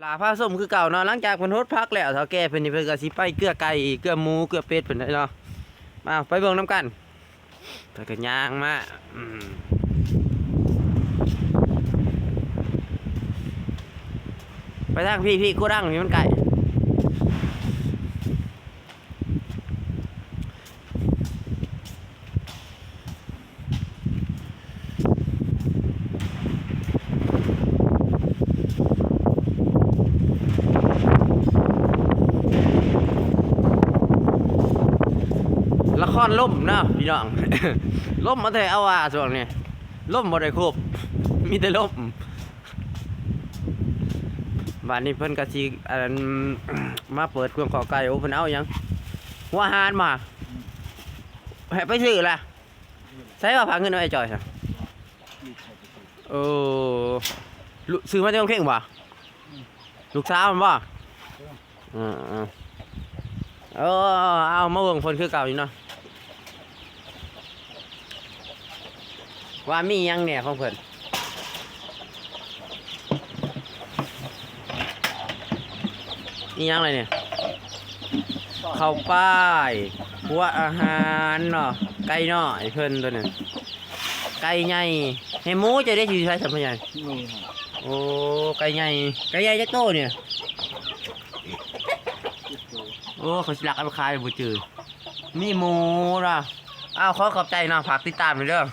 ลาผ้าส้มคือเก่าเนาะหลังจากเพิ่นโฮดพักแล้วเฒ่าแก่เพิ่นนี่เพิ่นก็สิไปเกลือไก่เกลือหมูเกลือเป็ดเพิ่นเนาะมาไปเบิ่งนํกันเพิ่นก็ย่างมาไปทางพี่กูดังนี่มันไก่ละครล่มเนาะพี่น้อง ล่มมาแต่เอาว่าช่วงนี้ล่มบ่ได้ครบมีแต่ล่มบ้านนี้เพิ่นก็สิมาเปิดเครื่องขอไก่โอ้เพิ่นเอาหยังหัวหารมาให้ไปซื้อล่ะใช้ว่าพาเงินเอาไอ้จอยซะซื้อมาแต่ของเข่งบ่ลูกสาวมันบ่เอามาเบิ่งเพิ่นคือเก่าอยู่เนาะว่ามีหยังเนี่ยของเพิ่นมีหยังอะไรเนี่ยข้าวป้ายหัวอาหารเนาะไก่น้อยเพิ่นตัวนี้ไก่ใหญ่ให้หมูจะได้สิใช้สัมภาระโอ้ไก่ใหญ่จักโตเนี่ยโอ้เขาสิลักเอาไปขายบ่จือมีหมูล่ะอ้าวขอขอบใจเนาะฝากติดตามด้วยเด้อ